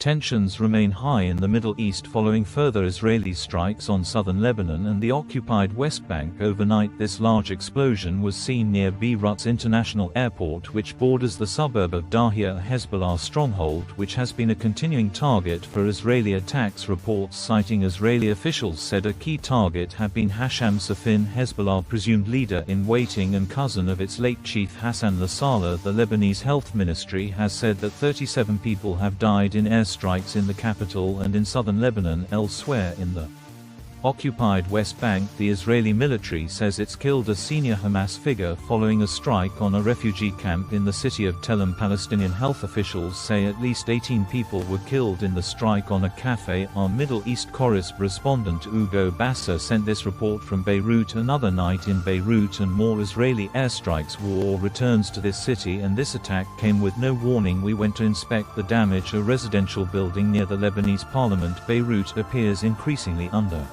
Tensions remain high in the Middle East following further Israeli strikes on southern Lebanon and the occupied West Bank overnight. This large explosion was seen near Beirut's international airport, which borders the suburb of Dahieh, a Hezbollah stronghold, which has been a continuing target for Israeli attacks. Reports citing Israeli officials said a key target had been Hashem Safieddine, Hezbollah presumed leader-in-waiting and cousin of its late chief Hassan Nasrallah. The Lebanese health ministry has said that 37 people have died in airstrikes in the capital and in southern Lebanon. Elsewhere in the occupied West Bank, the Israeli military says it's killed a senior Hamas figure following a strike on a refugee camp in the city of Tel Aviv. Palestinian health officials say at least 18 people were killed in the strike on a cafe. Our Middle East correspondent Ugo Bassa sent this report from Beirut. Another night in Beirut and more Israeli airstrikes. War returns to this city, and this attack came with no warning. We went to inspect the damage. A residential building near the Lebanese parliament. Beirut appears increasingly under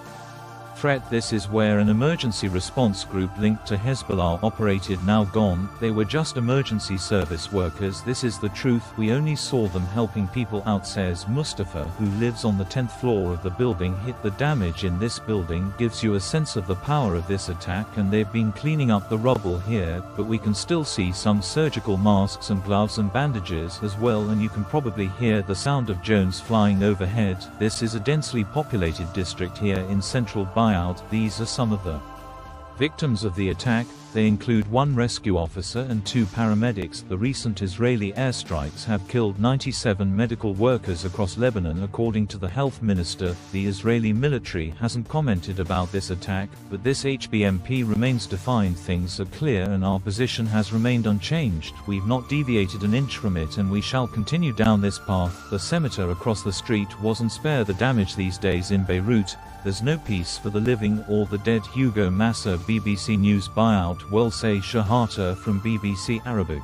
threat. This is where an emergency response group linked to Hezbollah operated. Now gone. They were just emergency service workers. This is the truth. We only saw them helping people out, says Mustafa, who lives on the 10th floor of the building hit. The damage in this building gives you a sense of the power of this attack, and they've been cleaning up the rubble here, but we can still see some surgical masks and gloves and bandages as well, and you can probably hear the sound of drones flying overhead. This is a densely populated district here in central Beirut. These are some of the victims of the attack. They include one rescue officer and 2 paramedics. The recent Israeli airstrikes have killed 97 medical workers across Lebanon, according to the health minister. The Israeli military hasn't commented about this attack, but this HBMP remains defined. Things are clear and our position has remained unchanged. We've not deviated an inch from it, and we shall continue down this path. The senator across the street wasn't spared the damage these days in Beirut. There's no peace for the living or the dead. Hugo Massa, BBC News. Buyout will say Shahata from BBC Arabic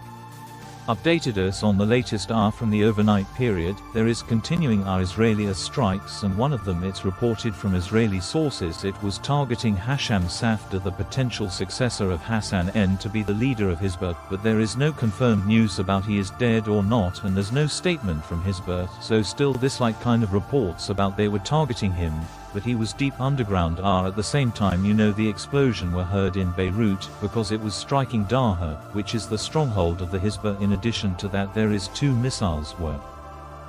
updated us on the latest hour from the overnight period. There is continuing our Israeli strikes, and one of them, it's reported from Israeli sources, it was targeting Hashem Safieddine, the potential successor of Hassan N, to be the leader of Hezbollah, but there is no confirmed news about he is dead or not, and there's no statement from Hezbollah. So still this like kind of reports about they were targeting him, but he was deep underground. At the same time, you know, the explosion were heard in Beirut because it was striking Dahieh, which is the stronghold of the Hezbollah. In addition to that, there is 2 missiles were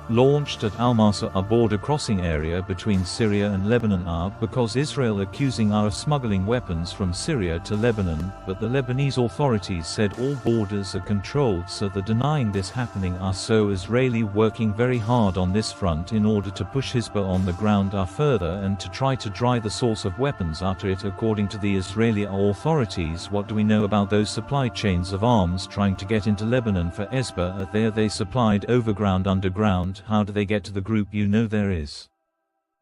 launched at Al-Masa, a border crossing area between Syria and Lebanon, because Israel accusing of smuggling weapons from Syria to Lebanon, but the Lebanese authorities said all borders are controlled, so they're denying this happening. So Israeli working very hard on this front in order to push Hezbollah on the ground further and to try to dry the source of weapons after it. According to the Israeli authorities, what do we know about those supply chains of arms trying to get into Lebanon for Hezbollah? There they supplied overground, underground. How do they get to the group? You know, there is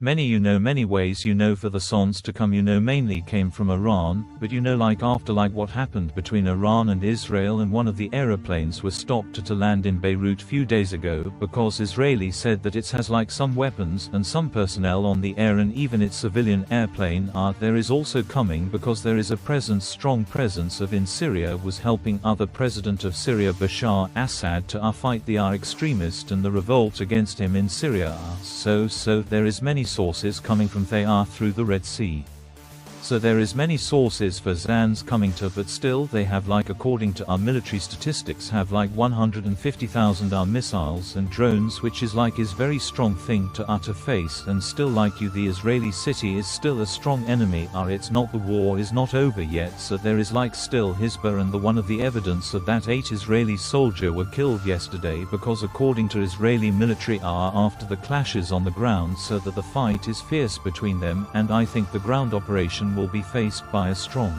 many ways. For the sons to come, mainly came from Iran, but after what happened between Iran and Israel, and one of the aeroplanes was stopped to land in Beirut few days ago because Israeli said that it has some weapons and some personnel on the air, and even its civilian airplane there is also coming because there is a strong presence of in Syria was helping other President of Syria Bashar Assad to fight the extremist and the revolt against him in Syria. So there is many sources coming from they through the Red Sea. So there is many sources for Zans coming to, but still they have according to our military statistics, have 150,000 missiles and drones, which is is very strong thing to face, and still the Israeli city is still a strong enemy. It's not, the war is not over yet, so there is still Hezbollah, and one of the evidence of that 8 Israeli soldiers were killed yesterday because according to Israeli military after the clashes on the ground, so that the fight is fierce between them, and I think the ground operation will be faced by a strong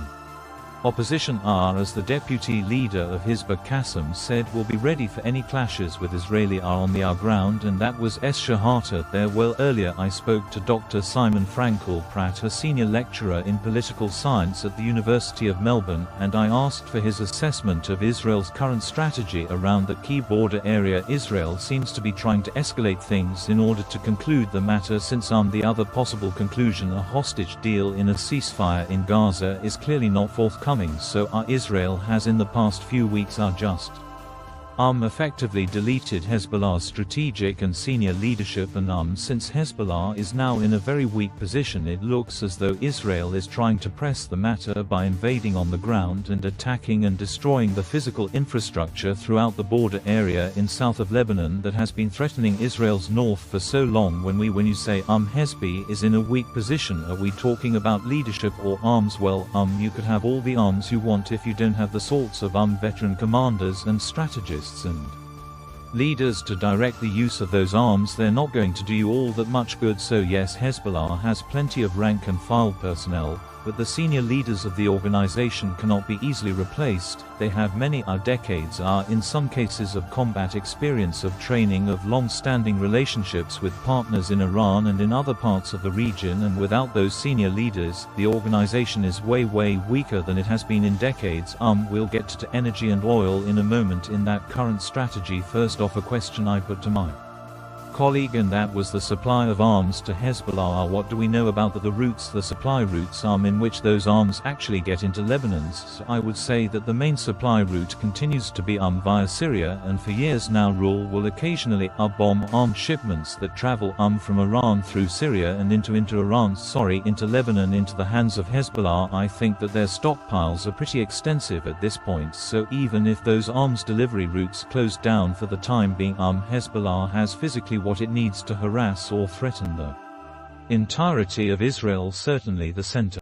opposition. As the deputy leader of Hezbollah Qassem said, will be ready for any clashes with Israeli on the ground, and that was Shahata there. Well, earlier I spoke to Dr. Simon Frankel-Pratt, a senior lecturer in political science at the University of Melbourne, and I asked for his assessment of Israel's current strategy around the key border area. Israel seems to be trying to escalate things in order to conclude the matter, since the other possible conclusion, a hostage deal in a ceasefire in Gaza, is clearly not forthcoming. So Israel has in the past few weeks just Effectively deleted Hezbollah's strategic and senior leadership, and since Hezbollah is now in a very weak position, it looks as though Israel is trying to press the matter by invading on the ground and attacking and destroying the physical infrastructure throughout the border area in south of Lebanon that has been threatening Israel's north for so long. When you say Hezbollah is in a weak position, are we talking about leadership or arms? Well, you could have all the arms you want if you don't have the sorts of veteran commanders and strategists and leaders to direct the use of those arms. They're not going to do you all that much good. So yes, Hezbollah has plenty of rank and file personnel, but the senior leaders of the organization cannot be easily replaced. They have many decades, in some cases, of combat experience, of training, of long-standing relationships with partners in Iran and in other parts of the region, and without those senior leaders, the organization is way weaker than it has been in decades. We'll get to energy and oil in a moment in that current strategy. First off, a question I put to my colleague, and that was the supply of arms to Hezbollah. What do we know about the supply routes in which those arms actually get into Lebanon? So I would say that the main supply route continues to be via Syria, and for years now will occasionally bomb armed shipments that travel from Iran through Syria and into Lebanon into the hands of Hezbollah. I think that their stockpiles are pretty extensive at this point, so even if those arms delivery routes close down for the time being, Hezbollah has physically what it needs to harass or threaten the entirety of Israel, certainly the center.